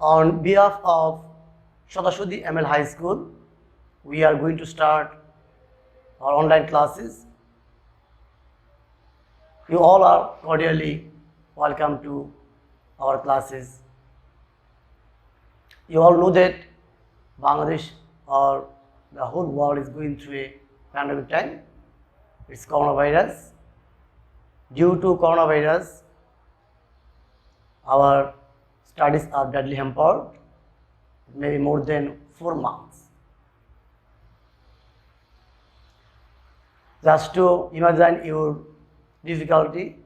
On behalf of Shadashudi ML High School, we are going to start our online classes. You all are cordially welcome to our classes. You all know that Bangladesh or the whole world is going through a pandemic time. It's coronavirus. Due to coronavirus, our studies are badly hampered, maybe more than 4 months. Just to imagine your difficulty,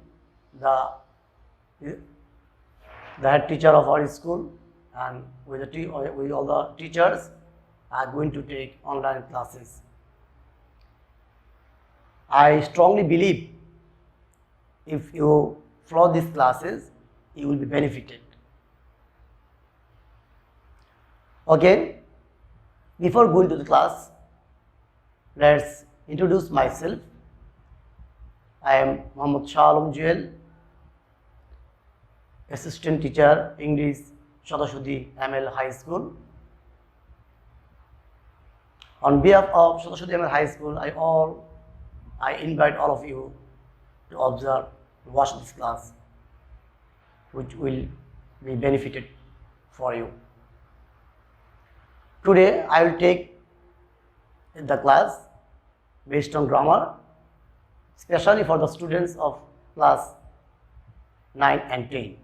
the head teacher of our school and with all the teachers are going to take online classes. I strongly believe if you follow these classes, you will be benefited. Okay, before going to the class, let's introduce myself. I am Mohammad Shah Alam Juel, Assistant Teacher, English, Shadashudi ML High School. On behalf of Shadashudi ML High School, I invite all of you to observe, to watch this class, which will be benefited for you. Today, I will take the class based on grammar, especially for the students of class 9 and 10.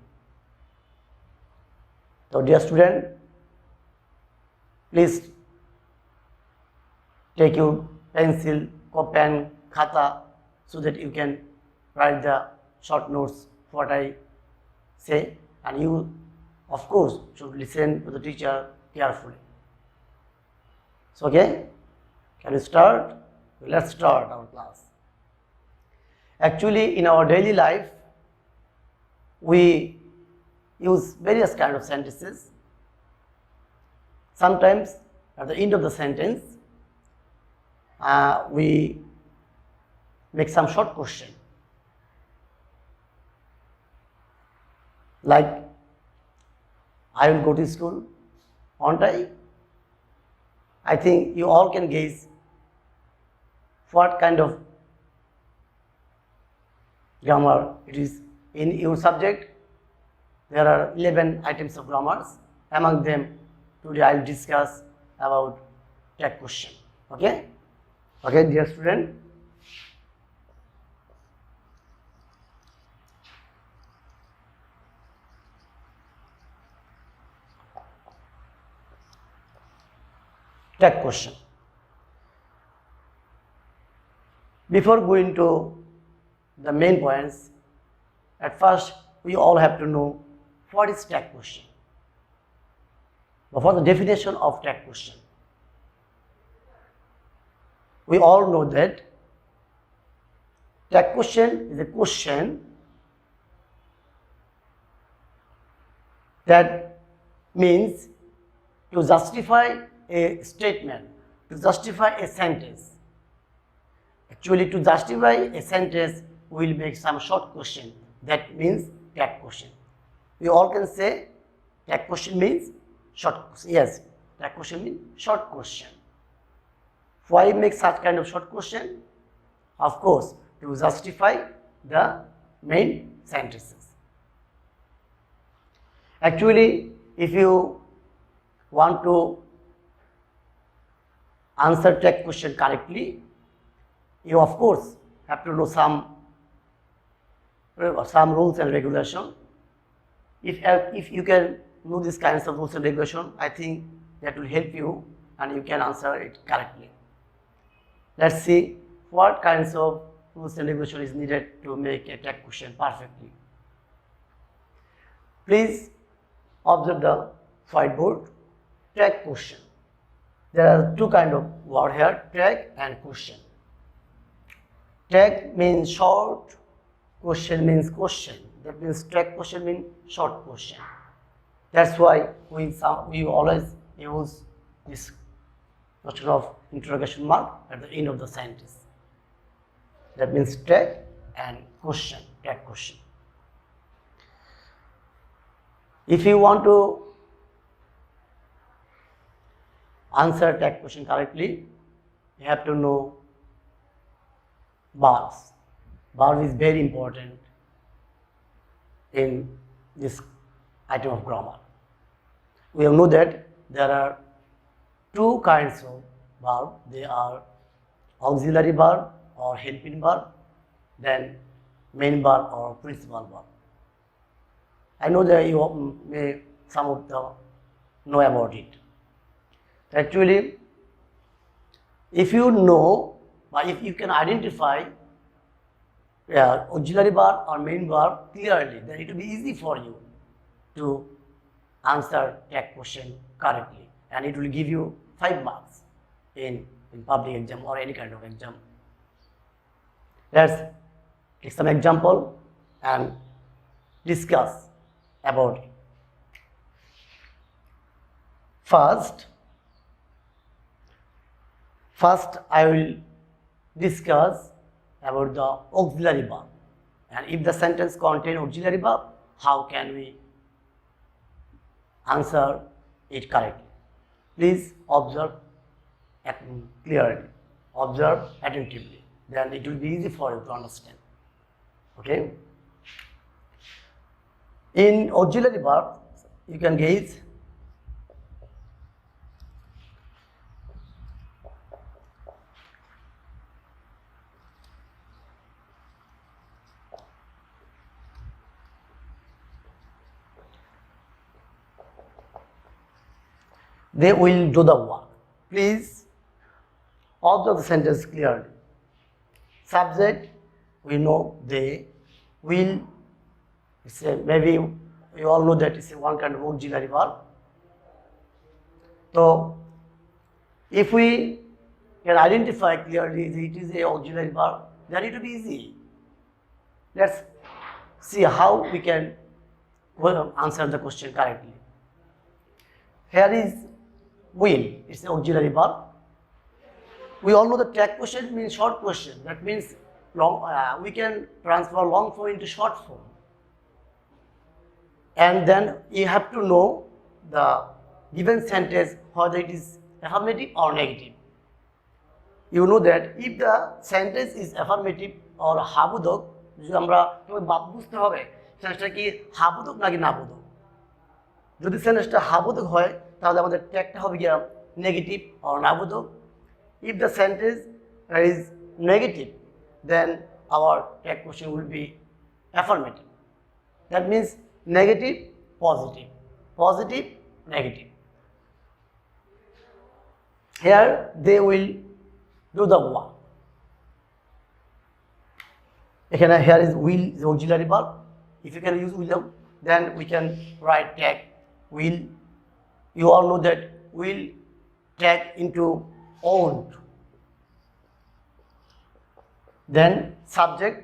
So, dear student, please take your pencil, pen, khata, so that you can write the short notes what I say, and you, of course, should listen to the teacher carefully. So, okay, can we start? Let's start our class. Actually, in our daily life, we use various kinds of sentences. Sometimes, at the end of the sentence, we make some short question. Like, I will go to school, won't I? I think you all can guess what kind of grammar it is. In your subject, there are 11 items of grammars. Among them, today I will discuss about tag question. Okay? Okay, dear student. Tag question. Before going to the main points, at first we all have to know what is tag question. But for the definition of tag question, we all know that tag question is a question that means to justify a statement, to justify a sentence. Actually, to justify a sentence, we will make some short question. That means tag question. We all can say tag question means short question. Yes, tag question means short question. Why make such kind of short question? Of course, to justify the main sentences. Actually, if you want to answer tag question correctly, you of course have to know some rules and regulation. If you can know these kinds of rules and regulation, I think that will help you and you can answer it correctly. Let's see what kinds of rules and regulation is needed to make a tag question perfectly. Please observe the whiteboard. Tag question. There are two kinds of word here, tag and question. Tag means short, question means question. That means tag question means short question. That's why we always use this notion of interrogation mark at the end of the sentence. That means tag and question, tag question. If you want to answer tag question correctly, you have to know verbs. Verb is very important in this item of grammar. We all know that there are two kinds of verb. They are auxiliary verb or helping verb, then main verb or principal verb. I know that you may some of the know about it. Actually, if you know, but if you can identify auxiliary verb or main verb clearly, then it will be easy for you to answer tag question correctly, and it will give you 5 marks in public exam or any kind of exam. Let's take some example and discuss about it. First I will discuss about the auxiliary verb, and if the sentence contain auxiliary verb, how can we answer it correctly. Please observe clearly, observe attentively, then it will be easy for you to understand. Okay. In auxiliary verb, you can gauge they will do the work. Please observe the sentence clearly. Subject, we know they will. Maybe you all know that it's one kind of auxiliary verb. So, if we can identify clearly that it is a auxiliary verb, then it will be easy. Let's see how we can answer the question correctly. Here is will, it's an auxiliary verb. We all know the tag question means short question. That means long. We can transfer long form into short form. And then you have to know the given sentence whether it is affirmative or negative. You know that if the sentence is affirmative or হাবোধক, যদি আমরা বুঝতে হবে সেন্টেন্সটা কি হাবোধক নাকি নাবোধক। যদি সেন্টেন্সটা হাবোধক হয় তাহলে আমাদের ট্যাগটা হবে গিয়া negative or নাবোধক। If the sentence is negative, then our tag question will be affirmative. That means negative, positive, positive, negative. Here they will do the work. Here is will is auxiliary verb. If you can use will, then we can write tag will. You all know that will tag into owned. Then subject.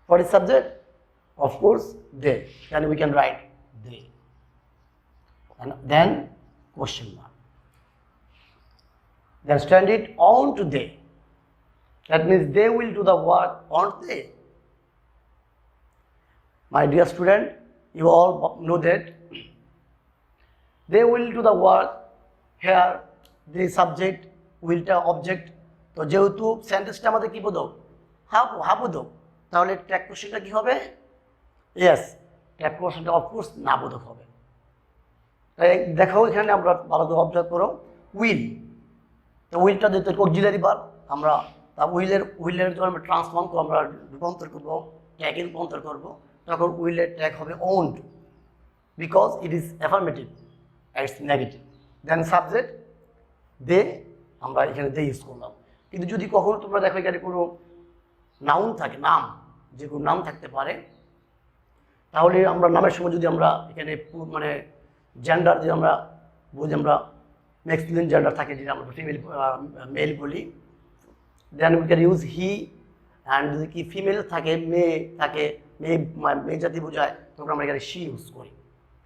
What is subject? Of course, they. Then we can write they. And then question mark. Then stand it on to they. That means they will do the work, aren't they? My dear student, you all know that they will do the work. Here the subject will the object. তো যেহেতু সেন্টেন্সটা আমাদের কি বোধক হাবোধক, তাহলে tag কোশ্চেনটা কি হবে? Yes, tag কোশ্চেনটা অফকোর্স নাবোধক হবে। তাই দেখো এখানে আমরা ভালো করে অবজার্ভ করো উইল। তো উইলটা যেহেতু অক্সিলারি ভার্ব, আমরা উইলের যখন আমরা ট্রান্সফর্ম করবো, আমরা রূপান্তর করবো, ট্যাগে রূপান্তর করবো, তখন উইলের ট্যাগ হবে won't, because it is affirmative, it's negative. Then subject they, আমরা এখানে দে ইউজ করলাম। কিন্তু যদি কখনো তোমরা দেখো এখানে কোনো নাউন থাকে, নাম, যে কোনো নাম থাকতে পারে, তাহলে আমরা নামের সময় যদি আমরা এখানে মানে জেন্ডার যে আমরা বুঝি, আমরা ম্যাক্সিলিন জেন্ডার থাকে, যেটা আমরা ফিমেল মেল বলি, then we can use he. And যদি কি ফিমেল থাকে, মেয়ে থাকে, মেয়ে জাতি বোঝায়, তখন আমরা এখানে শি ইউজ করি।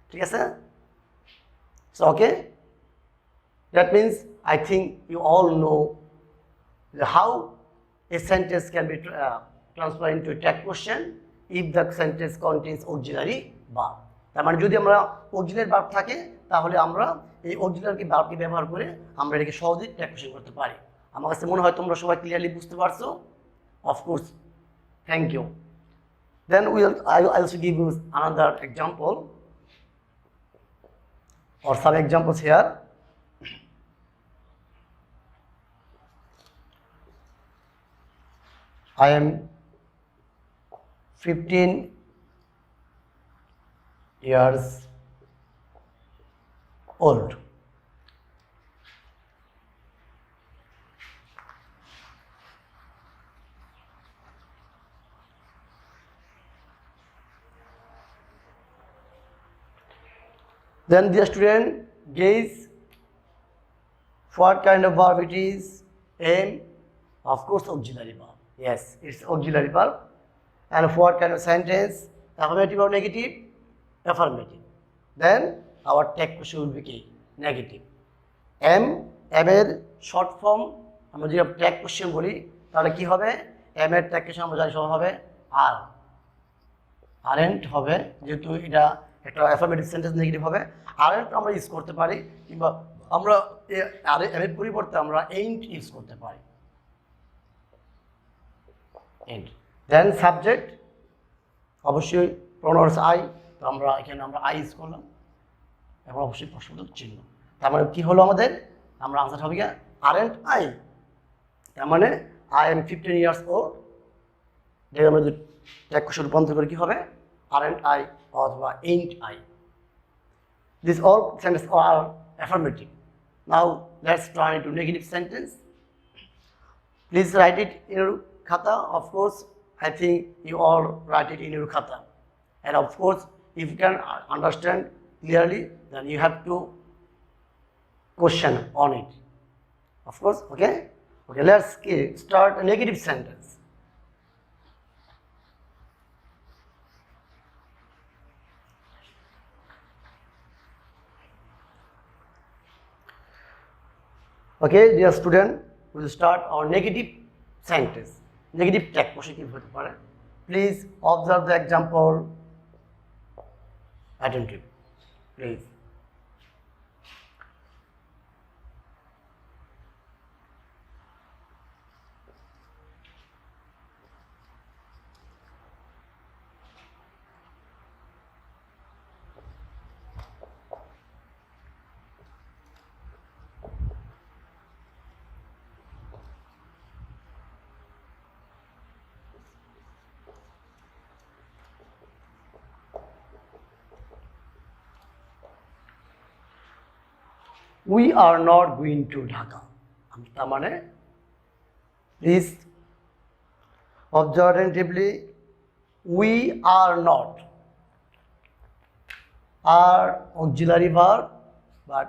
ঠিক আছে? So okay, that means I think you all know how a sentence can be transferred into a tag question if the sentence contains auxiliary verb. তার মানে যদি আমরা auxiliary verb থাকে তাহলে আমরা এই অক্সিলারি ভার্বকে ব্যবহার করে আমরা এটাকে সহজেই ট্যাগ কোশ্চেন করতে পারি। আমার কাছে মনে হয় তোমরা সবাই ক্লিয়ারলি বুঝতে পারছো। Of course, thank you. Then I will also give you another example or some examples here. I am 15 years old. Then the student guess what kind of verb it is. Am, of course, auxiliary verb. Yes, it's auxiliary verb. And what kind of sentence? Affirmative or negative? Affirmative. Then our tag question will be key, negative. M এর short form আমরা যদি tag question বলি তাহলে কি হবে? M এর tag question আমরা জানি সব হবে আর, আরেন্ট হবে, যেহেতু এটা একটা অ্যাফার্মেটিভ সেন্টেন্স নেগেটিভ হবে। আরেন্ট আমরা ইউজ করতে পারি, কিংবা আমরা এর পরিবর্তে আমরা এইন্ট ইউজ করতে পারি। এন্ড দেন সাবজেক্ট, অবশ্যই প্রোনাউন্স আই, তো আমরা এখানে আমরা আই ইউজ করলাম, এবং অবশ্যই প্রশ্নবোধক চিহ্ন। তার মানে কি হলো আমাদের? আমরা আনসার হবে কি আরেন্ট আই, তার মানে আই এম 15 years old। যেটা আমরা যদি ট্যাগ কোশ্চেন রূপান্তর করে কি হবে? আরেন্ট আই অথবা ain't I. These all sentences are affirmative. Now let's turn into negative sentence. Please write it in your khata. Of course, I think you all write it in your khata. And of course, if you can understand clearly, then you have to question on it. Of course, okay? Okay, let's start a negative sentence. Okay, dear student, we will start our negative sentence. Negative tag positive হতে পারে। Please observe the example attentively. Please. We are not going to Dhaka. তার মানে please observe attentively. We are not are auxiliary verb but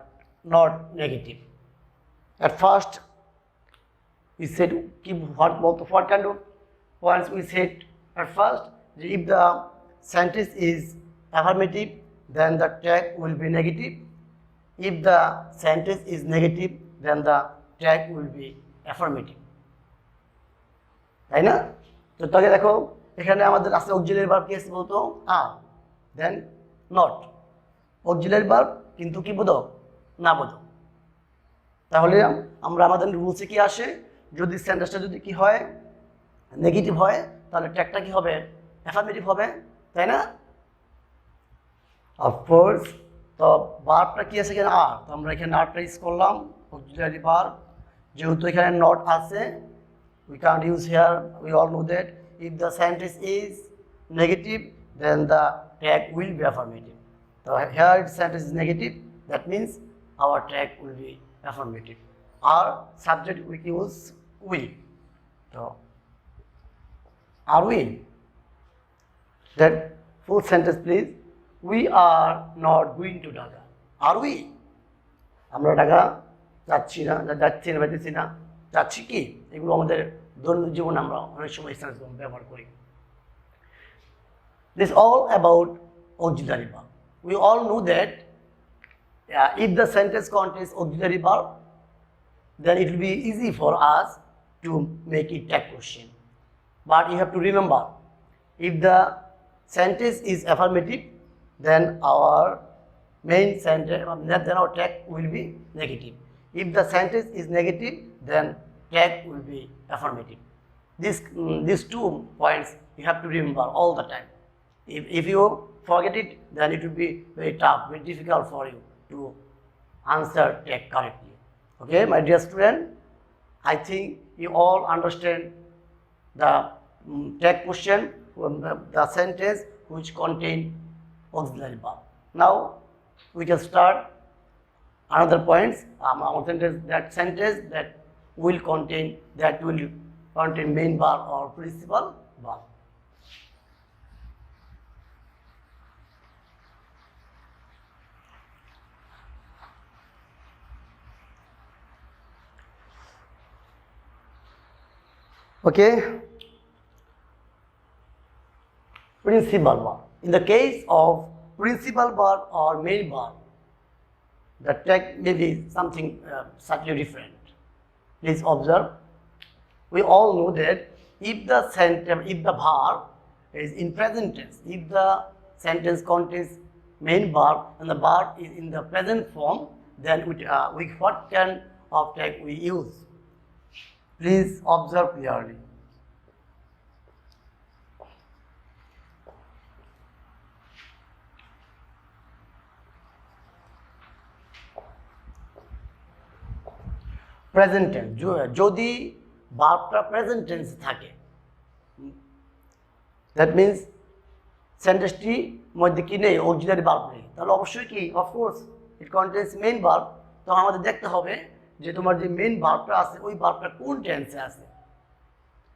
not negative. At first we said what kind of points we said at first? If the sentence is affirmative, then the tag will be negative. If the sentence is negative, then the tag will be affirmative. তাই না? তো তাকে দেখো এখানে আমাদের আছে auxiliary verb কি আছে বলতো? আর, দেন নট। অক্সিলারি ভার্ব কিন্তু কি বোধক? না বোধক। তাহলে আমরা আমাদের রুলসে কি আসে? যদি সেন্টেন্সটা যদি কি হয়? নেগেটিভ হয়, তাহলে ট্যাগটা কি হবে? অ্যাফার্মেটিভ হবে, তাই না? অফকোর্স। তো ভার্বটা কি আছে এখানে? আর, তো আমরা এখানে আরটা ইউজ করলাম, অক্সিলারি ভার্ব। যেহেতু এখানে নট আছে, we can't use here, we all know that. If the sentence is negative, then the tag will be affirmative. So here the sentence is negative, that means our tag will be affirmative. Our subject we use we. So are we? That full sentence please. We are not going to Dhaka. Are we? আমরা ঢাকা যাচ্ছি না, যাচ্ছি না, যাচ্ছি না, যাচ্ছি কি? এগুলো আমাদের দৈনন্দিন জীবনে আমরা অনেক সময় সেন্টেন্স ব্যবহার করি। This all about auxiliary verb. We all know that if the sentence contains auxiliary verb, then it will be easy for us to make it tag question. But you have to remember, if the sentence is affirmative, then our main sentence, then our tag will be negative. If the sentence is negative, then tag will be affirmative. These 2 points you have to remember all the time. If you forget it, then it will be very tough, very difficult for you to answer tag correctly. Okay, my dear student, I think you all understand the tag question, the sentence which contain auxiliary verb. Now we can start another points. Our sentence that will contain main verb or principal verb. Okay, principal verb. In the case of principal verb or main verb, the tag may be something slightly different. Please observe. We all know that if the verb is in present tense, if the sentence contains main verb and the verb is in the present form, then what kind of tag we use? Please observe clearly. Present tense, যদি ভার্বটা present টেন্সে থাকে, that means সেন্টেন্সটি মধ্যে কি নেই, auxiliary verb নেই, তাহলে অবশ্যই কি of course it contains main verb. তখন আমাদের দেখতে হবে যে তোমার যে মেইন ভার্বটা আছে ওই ভার্বটা কোন টেন্সে আছে,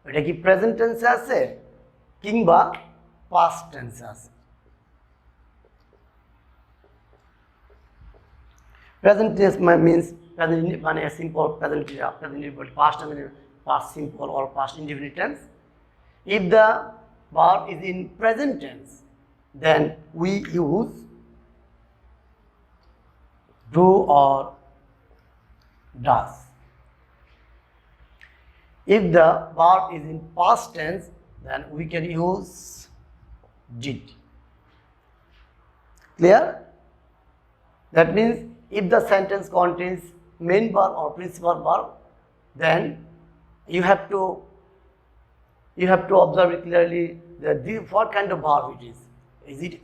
এটা কি প্রেজেন্ট টেন্সে আছে কিংবা পাস্ট টেন্সে আছে। প্রেজেন্ট টেন্স মিন্স মানে simple present indefinite, past simple or past indefinite tense. If the verb is in present tense, then we use do or does. If the verb is in past tense, then we can use did. Clear? That means if the sentence contains main verb or principal verb, then you have to observe it clearly that what kind of verb it is.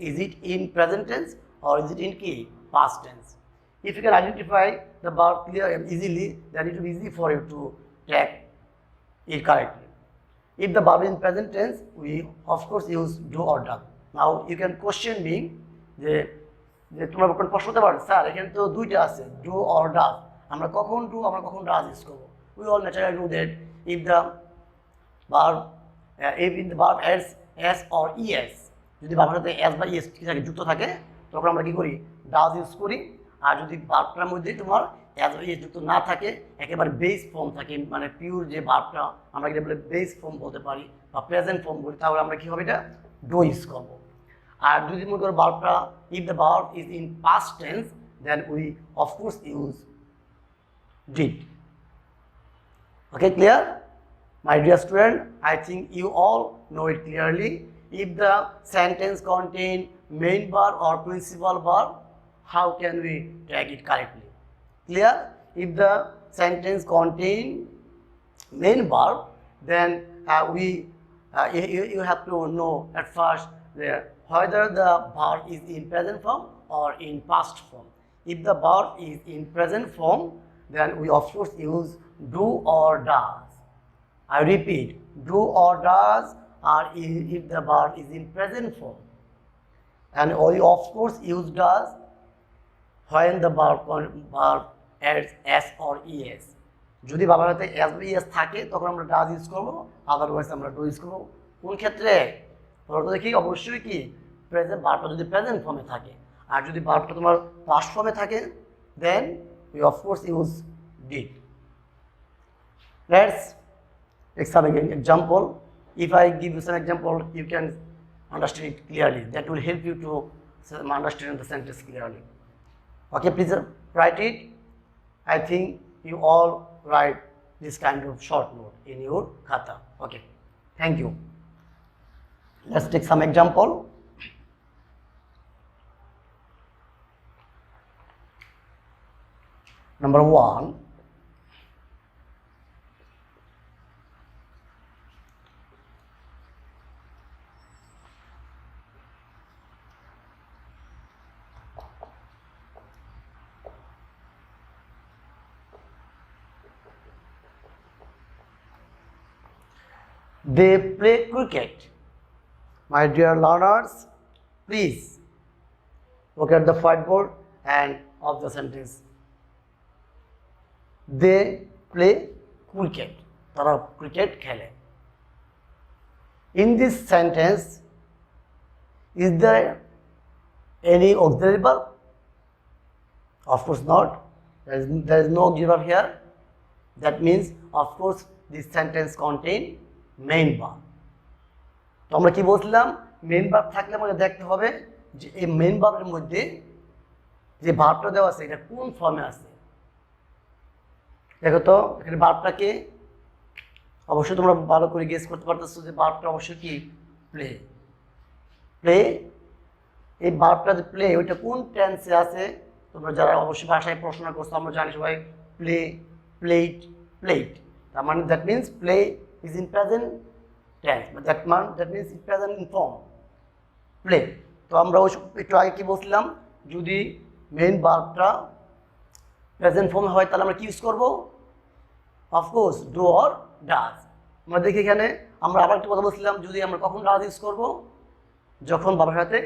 Is it in present tense or is it in past tense? If you can identify the verb clearly and easily, then it will be easy for you to tag it correctly. If the verb is in present tense, we of course use do or does. Now you can question me যে তোমরা কোন প্রশ্ন করতে পারো, sir এখানে তো দুইটা আছে, ডু অর ডাজ, আমরা কখন ডু আমরা কখন ডাজ ইউজ করবো? We all naturally know that if the verb s s or es, যদি ভার্বের সাথে এস বা ইএস কি থাকে যুক্ত থাকে, তখন আমরা কি করি, ডাজ ইউজ করি। আর যদি ভার্বটার মধ্যে তোমার এস বা ইএস যুক্ত না থাকে, একেবারে বেস ফর্ম থাকে, মানে পিওর যে ভার্বটা আমরা এটা বলে বেস ফর্ম বলতে পারি বা প্রেজেন্ট ফর্ম বলি, তাহলে আমরা কি হবে, এটা ডু ইউজ করবো। আর যদি মনে করো ভার্বটা, if the verb is in past tense, then we of course use did. Okay, clear? My dear student, I think you all know it clearly. If the sentence contain main verb or principal verb, how can we tag it correctly? Clear? If the sentence contain main verb, then you have to know at first whether the verb is in present form or in past form. If the verb is in present form, then we of course use do or does. I repeat, do or does are if the verb is in present form. And we of course use does when the verb adds s or es. যদি ভার্বের সাথে s বা es থাকে তখন আমরা does use করবো, otherwise আমরা do use করবো। কোন ক্ষেত্রে? দেখি অবশ্যই কি ভার্বটা যদি প্রেজেন্ট ফর্মে থাকে, আর যদি ভার্বটা তোমার পাস্ট ফর্মে থাকে, then we of course use did. Let's take some example. If I give you some example, you can understand it clearly, that will help you to understand the sentence clearly. Okay, please write it. I think you all write this kind of short note in your khata. Okay, thank you. Let's take some example. Number one, they play cricket. My dear learners, please look at the whiteboard and of the sentence. They play cricket. তারা cricket খেলে। In this sentence, is there any auxiliary verb? Of course not. There is no auxiliary verb here. That means, of course, this sentence contain main verb. তো আমরা কি বলছিলাম, main verb থাকলে আমাকে দেখতে হবে যে এই মেইন ভার্বের মধ্যে যে ভার্বটা দেওয়া আছে এটা কোন ফর্মে আছে। দেখো তো এখানে ভার্বটাকে অবশ্যই তোমরা ভালো করে গেস করতে পারতেছো যে ভার্বটা অবশ্যই কি প্লে। প্লে, এই ভার্বটা যে প্লে ওইটা কোন টেন্সে আছে, তোমরা যারা অবশ্যই ভাষায় পড়াশোনা করছো আমরা জানি সবাই প্লে, প্লেট, প্লেট, তার মানে that means play is in present tense, but that means it present in form, play. তো আমরা একটু আগে কি বলছিলাম, যদি মেইন ভার্বটা প্রেজেন্ট ফর্মে হয় তাহলে আমরা কি ইউজ করব, অফকোর্স ডু অর ডাজ। আমরা দেখি এখানে আমরা আবার একটু কথা বলছিলাম, যদি আমরা কখন ডাজ ইউজ করব, যখন ভার্বের সাথে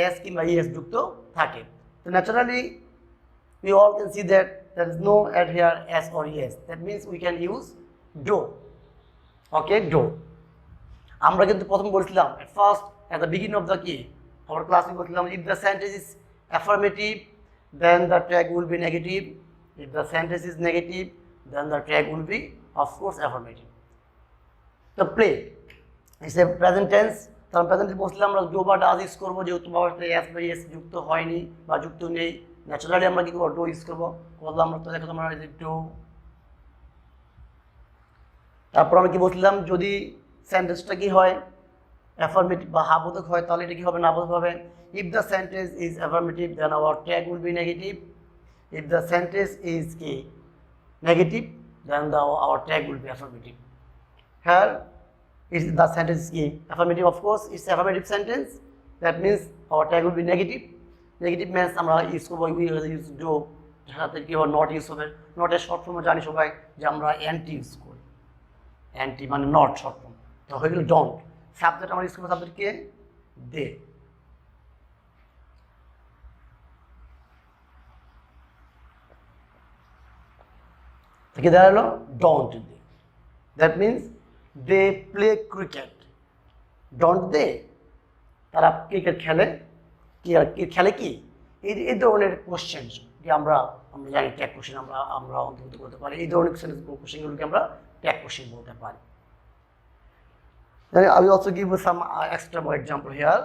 এস কিংবা ইএস যুক্ত থাকে। তো naturally we all can see that there is no add here s or es, that means we can use do. Okay, do. আমরা কিন্তু প্রথম বলছিলাম at first at the beginning of the key our class we বলছিলাম if the sentence is affirmative then the tag will be negative, if the sentence is negative then the tag will be of course affirmative. The play is a present tense, তার present tense বলছিলাম আমরা do বা does use করব, যেহেতু বাবার সাথে S বা S যুক্ত হয়নি বা যুক্ত নেই, ন্যাচারালি আমরা কি করব ডু ইউজ করব। বললাম আমরা তো দেখো তোমরা ডু। তারপর আমরা কি বলছিলাম, যদি সেন্টেন্সটা কি হয় অ্যাফার্মেটিভ বা হাবোধক হয় তাহলে এটা কি হবে, নাবোধক হবে। If the sentence is affirmative then our tag will be negative, if the sentence is কি negative then our tag will be affirmative. হ্যাঁ, is the sentence is affirmative, of course it's affirmative sentence, that means our tag will be negative. Negative means আমরা use করব we use do, সাথে কি হবে not use হবে। নটের short form জানি সবাই যে আমরা অ্যান্টি ইউজ করি, অ্যান্টি মানে নট শর্ট ফর্ম। তো হয়ে গেল ডোন্ট। সাবজেক্ট আমরা ইউজ করবো সাবজেক্ট কে দে। কি দাঁড়ালো don't they, that means they play cricket, don't they তারা ক্রিকেট খেলে, কি আর কি খেলে কি, এই ধরনের কোশ্চেন যে আমরা জানি ট্যাগ কোশ্চেন আমরা অন্তর্ভুক্ত করতে পারি, এই ধরনের কোশ্চেনগুলোকে আমরা ট্যাগ কোশ্চেন বলতে পারি। Then I will also give you some extra more example here.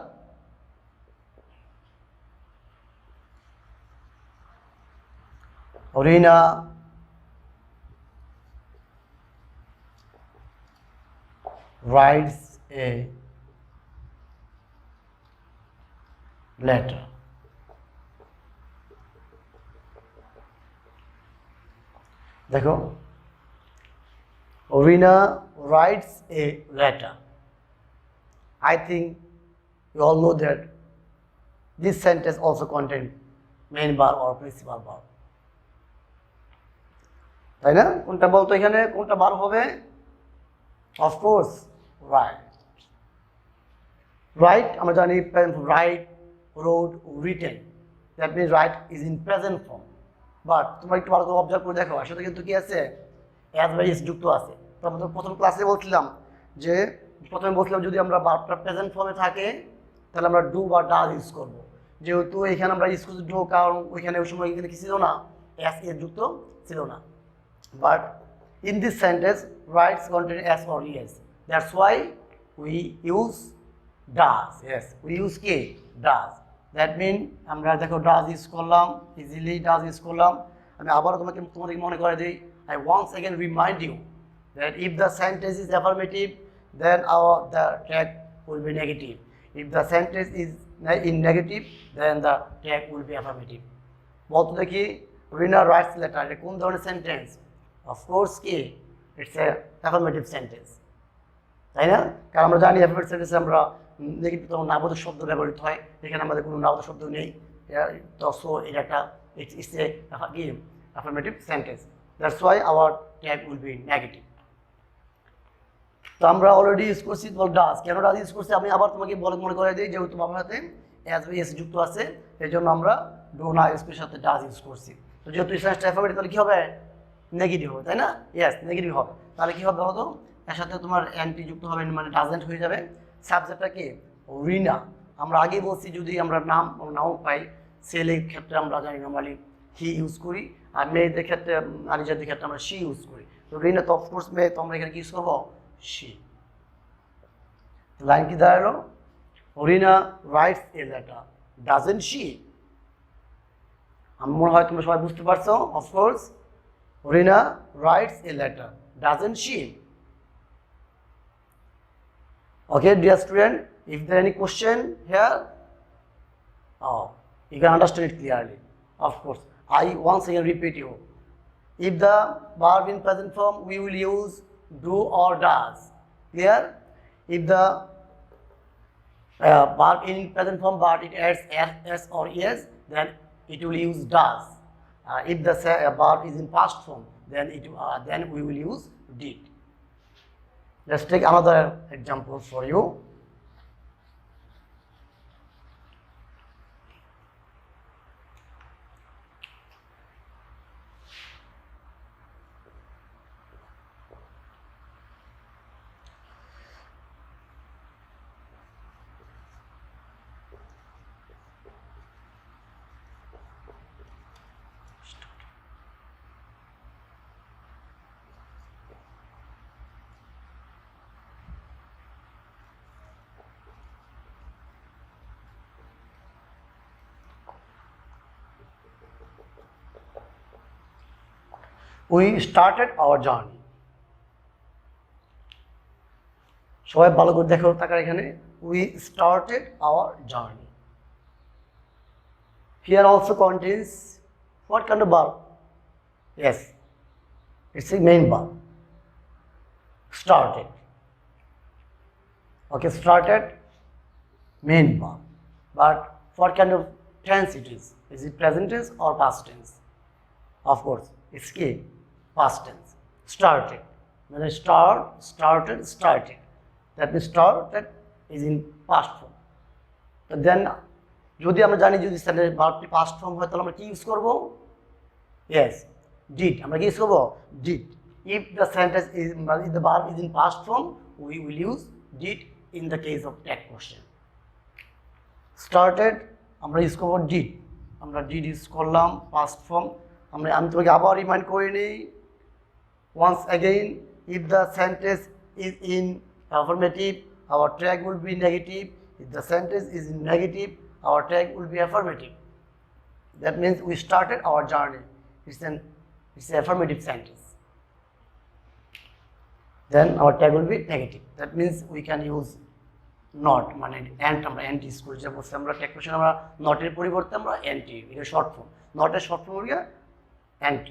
Rina writes a letter. देखो, Rina writes a letter. I think you all know that this sentence also contains main verb or principal verb. তাই না? কোনটা বলতো এখানে, কোনটা verb হবে? Of course, write. Write আমরা জানি write, wrote, written. That means write is in present form. But তোমরা একটু ভালো করে অবজার্ভ করে দেখো, আসলে কিন্তু কি আছে, as বা is যুক্ত আছে। তো আমরা প্রথম ক্লাসে বলছিলাম যে প্রথমে বলছিলাম যদি আমরা ভার্বটা প্রেজেন্ট ফর্মে থাকে তাহলে আমরা ডু বা ডাজ ইউজ করব, যেহেতু এখানে আমরা ইউজ করছি ডু, কারণ ওইখানে ওই সময় এখানে কি ছিল না, এস এর যুক্ত ছিল না। But in this sentence rights contain s or es, that's why we use does. Yes, we use কি ডাজ। দ্যাট মিন আমরা দেখো ডাজ ইউজ করলাম, ইজিলি ডাজ ইউজ করলাম। আমি আবারও তোমাদেরকে মনে করে দিই, I once again remind you that if the sentence is affirmative then the tag will be negative, if the sentence is in negative then the tag will be affirmative. বলতো দেখি রিনা rights letter, এটা কোন ধরনের sentence? Of course কি, it's a affirmative sentence, তাই না? কারণ আমরা জানি অ্যাফার্মেটিভ সেন্টেন্সে আমরা নেগেটিভ তখন নাবোধক শব্দ ব্যবহৃত হয়, এখানে আমাদের কোনো নাবোধক শব্দ নেই, তো সো এটা একটা ইটস এ কি affirmative sentence, that's why hour tag will be negative. তো আমরা অলরেডি ইউজ করছি ডাজ। কেন ডাজ ইউজ করছি আমি আবার তোমাকে মনে করে দিই, যেহেতু বাবার হাতে এস বি এস যুক্ত আছে, এই জন্য আমরা ডু না এসপির সাথে ডাজ ইউজ করছি। তো যেহেতু সেন্সটা অ্যাফার্মেটিভ, তাহলে কী হবে? নেগেটিভ হবে, তাই না? ইয়েস, নেগেটিভ হবে। তাহলে কী হবে বলো তো? এর সাথে তোমার এনটি যুক্ত হবে, মানে ডাজেন্ট হয়ে যাবে। সাবজেক্টটা কি? রিনা। আমরা আগেই বলছি যদি আমরা নাও পাই, ছেলের ক্ষেত্রে আমরা জানি নর্মালি হি ইউজ করি, আর মেয়েদের ক্ষেত্রে নারী জাতির ক্ষেত্রে আমরা শি ইউজ করি। তো রিনা তো অফকোর্স মেয়ে, তো আমরা এখানে কি ইউজ করবো? শি। লাইন কি দাঁড়ালো? Rina writes a letter, doesn't she? আমার মনে হয় তোমরা সবাই বুঝতে পারছো। Of course Rina writes a letter, doesn't she? Okay, dear student, if there any question here, you can understand it clearly. Of course, I once again repeat you. If the verb in present form, we will use do or does. Clear? If the verb in present form but it adds s or es, then it will use does. If the verb is in past form, then we will use did. Let's take another example for you. We started our journey. সবাই ভালো করে দেখো, তাকার এখানে। We started our journey. Here also contains what kind of verb? Yes, it's a main verb. Started. Okay, started, main verb. But what kind of tense it is? Is it present tense or past tense? Of course, it's key. Past tense. Started. When I started. That means started is in past form. So then, যদি আমরা জানি যদি ভার্বটি past form হয়, তাহলে আমরা কি use করব? Yes, did. আমরা কি ইউজ করব? Did. If the sentence is, if the verb is in past form, we will use did in the case of tag question. Started, আমরা ইউজ করব did. আমরা did ইউজ করলাম past form. আমি তোমাকে আবার রিমাইন্ড করে নিই। Once again, if the sentence is in affirmative, our tag will be negative. If the sentence is in negative, our tag will be affirmative. That means we started our journey. It's an affirmative sentence. Then our tag will be negative. That means we can use not, মানে and আমরা and use করি। যেমন আমরা tag question আমরা not এর পরিবর্তে আমরা and, এটা শর্ট ফর্ম। not এর শর্ট ফর্ম হলো and.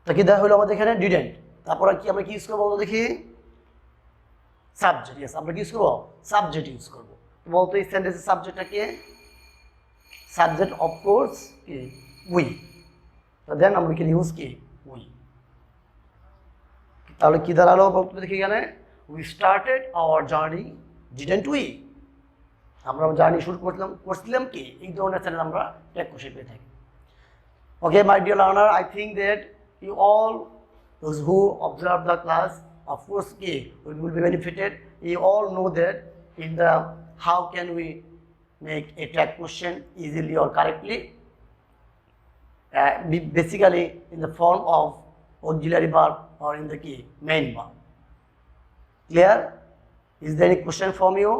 তো কি দেখা হলো আমাদের এখানে? ডিডেন্ট। তারপর কি আমরা কি ইউজ করবো দেখি? সাবজেক্ট। ইয়েস, আমরা কি ইউজ করবো? সাবজেক্ট ইউজ করবো। তো বলতো এই সেন্টেন্সের সাবজেক্টটা কি? সাবজেক্ট অফকোর্স কি? উই। তো দেন আমরা কি ইউজ কি? উই। তাহলে কি দাঁড়ালো বলতো দেখি এখানে? We started our journey, didn't we? আমরা জার্নি শুরু করছিলাম কি? এই ধরনের সেন্টেন্স আমরা ট্যাগ কোষে পেয়ে থাকি। Okay, my dear learner, I think that you all, those who observe the class, of course, will be benefited. You all know that in the how can we make a tag question easily or correctly. Basically, in the form of auxiliary verb or in the main verb. Clear? Is there any question from you?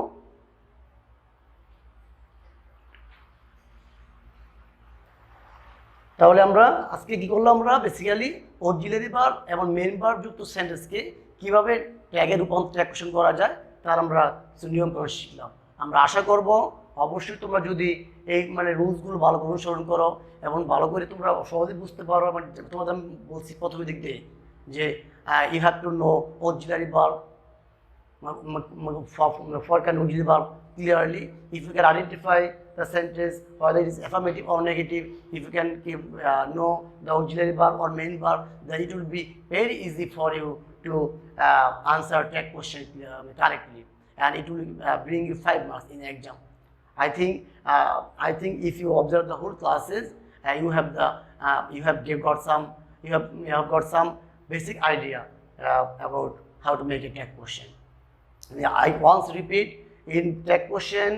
তাহলে আমরা আজকে কি করলাম? আমরা basically auxiliary verb এবং main verb যুক্ত সেন্টেন্সকে কিভাবে ট্যাগে রূপান্তর করা যায় তার আমরা কিছু নিয়মকানুন শিখলাম। আমরা আশা করব অবশ্যই তোমরা যদি এই মানে রুলসগুলো ভালো করে অনুসরণ করো এবং ভালো করে তোমরা সহজে বুঝতে পারো। মানে তোমাদের আমি বলছি প্রথমে দিক দিয়ে যে you have to know auxiliary verb for can auxiliary verb clearly. If you can identify the sentence whether it is affirmative or negative, if you can know the auxiliary verb or main verb, then it will be very easy for you to answer that question correctly, and it will bring you 5 marks in exam. I think if you observe the whole classes, you have got some basic idea about how to make a tag question. I once repeat, in tag question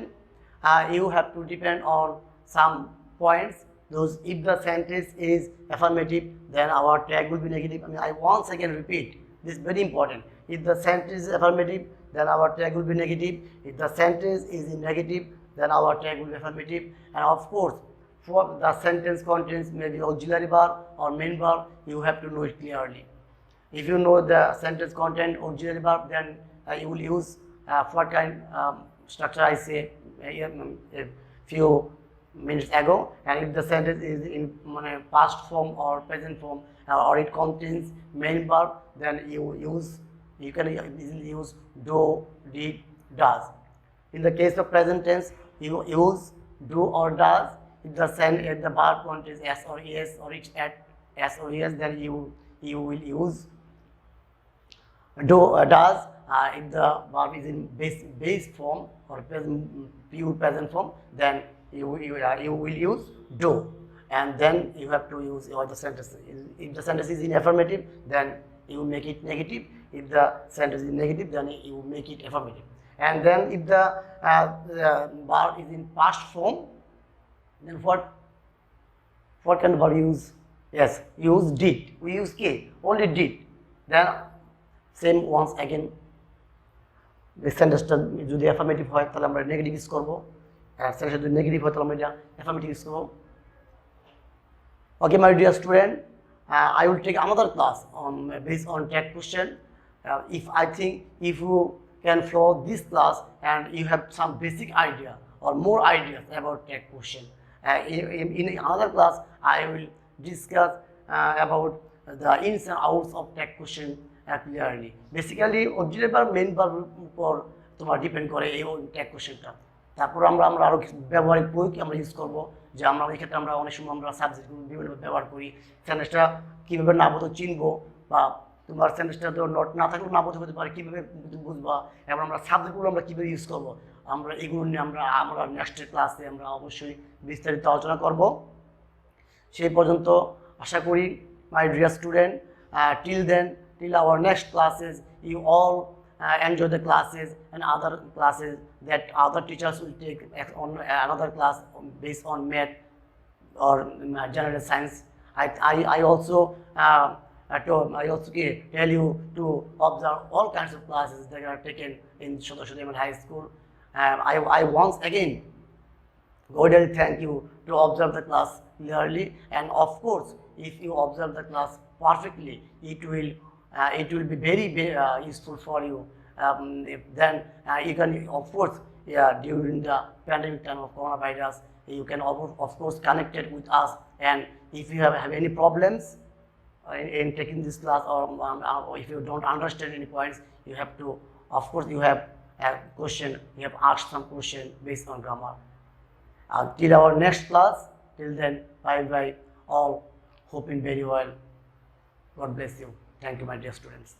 you have to depend on some points. Those, if the sentence is affirmative, then our tag will be negative. I once again repeat, this is very important. If the sentence is affirmative, then our tag will be negative. If the sentence is in negative, then our tag will be affirmative. And of course, for the sentence contains maybe auxiliary verb or main verb, you have to know it clearly. If you know the sentence content auxiliary verb, then you will use what kind structure I say a few minutes ago. And if the sentence is in past form or present form, or it contains main verb, then you can easily use do, did, does. In the case of present tense, you use do or does. If the verb contains s or es or it at s or es, then you will use do or does. If the verb is in base form or pure present form, then you will use do, and then you have to use all the sentences. If the sentence is in affirmative, then you make it negative. If the sentence is negative, then you make it affirmative. And then if the verb is in past form, then what kind of verb use? Yes, use did. We use k, only did. Then same once again, the সেন্টেন্সটা যদি affirmative হয় তাহলে আমরা negative use করবো, আর সেন্টেন্সটা যদি negative হয় তাহলে আমরা এটা অ্যাফার্মেটিভ ইউজ করবো। Okay, my dear student, I will take another class on based on tag question. If you can follow this class and you have some basic idea or more ideas about tag question, in another class I will discuss about the ins and outs of tag question clearly. Basically auxiliary verb main verb উপর তোমার depend করে এই tag কোশ্চেনটা। তারপর আমরা আরো ব্যবহারিক প্রয়োগ আমরা ইউজ করব, যে আমরা এই ক্ষেত্রে আমরা অনেক সময় আমরা সাবজেক্টগুলো বিভিন্নভাবে ব্যবহার করি। সেন্টেন্সটা কীভাবে নাবোধ চিনবো, বা তোমার সেন্টেন্সটা তো নট না থাকলেও নাবোধ হতে পারে, কীভাবে বুঝবা, এবং আমরা সাবজেক্টগুলো আমরা কীভাবে ইউজ করবো, আমরা এগুলো নিয়ে আমরা নেক্সটের ক্লাসে আমরা অবশ্যই বিস্তারিত আলোচনা করব। সেই পর্যন্ত আশা করি my dear student, till our next classes, you all enjoy the classes and other classes that other teachers will take on another class based on math or general science. I also tell you to observe all kinds of classes that are taken in Shodashodi High School. I once again cordially thank you to observe the class clearly, and of course if you observe the class perfectly, it will be very useful for you. Then you can, of course, during the pandemic time of coronavirus, you can of course connect it with us, and if you have any problems in taking this class, or if you don't understand any points, you have to, of course, you have a question, you have asked some question based on grammar. Till our next class, till then, bye all, hoping very well. God bless you. Thank you, my dear students.